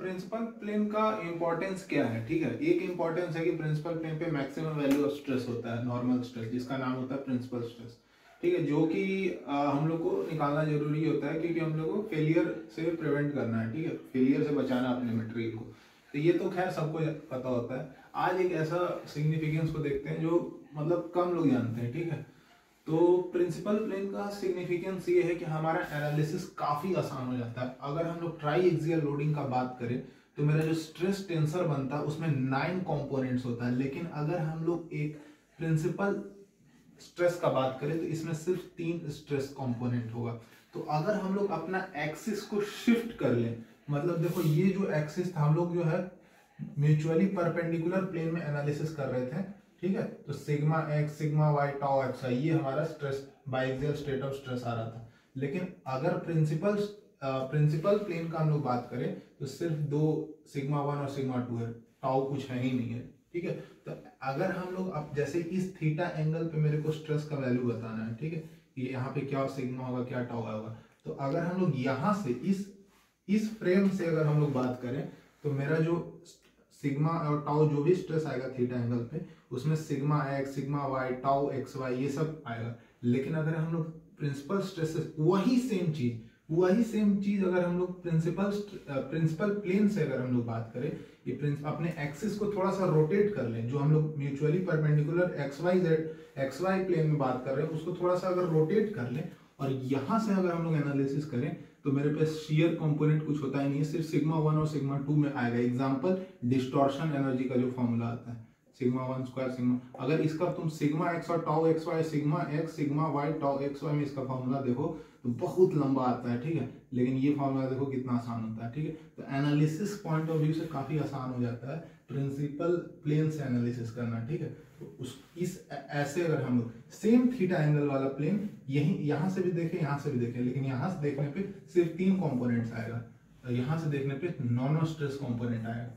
Principal plane का importance क्या है, ठीक है। एक इंपॉर्टेंस है कि प्रिंसिपल प्लेन पे मैक्सिमम वैल्यू ऑफ स्ट्रेस होता है, नॉर्मल स्ट्रेस, जिसका नाम होता है प्रिंसिपल स्ट्रेस, ठीक है, जो कि हम लोग को निकालना जरूरी होता है क्योंकि हम लोग को फेलियर से प्रिवेंट करना है, ठीक है, फेलियर से बचाना अपने मटेरियल को। तो ये तो खैर सबको पता होता है। आज एक ऐसा सिग्निफिकेंस को देखते हैं जो मतलब कम लोग जानते हैं, ठीक है। तो प्रिंसिपल प्लेन का सिग्निफिकेंस ये है कि हमारा एनालिसिस काफी आसान हो जाता है। अगर हम लोग ट्राई एक्सियल लोडिंग का बात करें तो मेरा जो स्ट्रेस टेंसर बनता है उसमें 9 कंपोनेंट्स होता है, लेकिन अगर हम लोग एक प्रिंसिपल स्ट्रेस का बात करें तो इसमें सिर्फ 3 स्ट्रेस कंपोनेंट होगा। तो अगर हम लोग अपना एक्सिस को शिफ्ट कर लें, मतलब देखो ये जो एक्सिस था, हम लोग जो है म्यूचुअली परपेंडिकुलर प्लेन में एनालिसिस कर रहे थे, ठीक है। तो sigma x, sigma y, tau x, ये हमारा stress biaxial state of stress आ रहा था। लेकिन अगर प्रिंसिपल प्लेन का हम लोग बात करें तो सिर्फ 2 सिग्मा 1 और सिग्मा 2 है, टाउ कुछ है ही नहीं है, ठीक है। तो अगर हम लोग अब जैसे इस थीटा एंगल पे मेरे को स्ट्रेस का वैल्यू बताना है, ठीक है, ये यहाँ पे क्या सिग्मा होगा, क्या टाउ होगा, तो अगर हम लोग यहाँ से इस फ्रेम से अगर हम लोग बात करें तो मेरा जो सिग्मा और टाउ जो भी स्ट्रेस आएगा थीटा एंगल पे, उसमें sigma x, sigma y, tau x y ये सब आएगा। लेकिन अगर हम लोग प्रिंसिपल स्ट्रेसेस वही सेम चीज अगर हम लोग प्रिंसिपल प्लेन से अगर हम लोग बात करें, ये अपने एक्सिस को थोड़ा सा रोटेट कर लें, जो हम लोग mutually perpendicular x y plane में बात कर रहे हैं उसको थोड़ा सा अगर रोटेट कर लें और यहां से अगर हम लोग एनालिसिस करें तो मेरे पास शेयर कंपोनेंट कुछ होता ही नहीं है, सिर्फ सिग्मा 1 और सिग्मा 2 में आएगा। एग्जांपल डिस्टॉर्शन एनर्जी का जो फॉर्मूला आता है सिग्मा 1 स्क्वायर सिग्मा, अगर इसका तुम सिग्मा एक्स और tau x y, sigma x sigma y tau x y में इसका फॉर्मूला देखो तो बहुत लंबा आता है, ठीक है। लेकिन ये फॉर्मूला देखो कितना आसान होता है, ठीक है। तो एनालिसिस पॉइंट ऑफ व्यू से काफी आसान हो जाता है प्रिंसिपल प्लेन से एनालिसिस करना, ठीक है। तो ऐसे अगर हम लोग सेम थीटा एंगल वाला प्लेन यहाँ से भी देखें, यहाँ से भी देखें, लेकिन यहाँ से देखने पे सिर्फ 3 कंपोनेंट्स आएगा, यहाँ से देखने पे नॉन स्ट्रेस कंपोनेंट आएगा,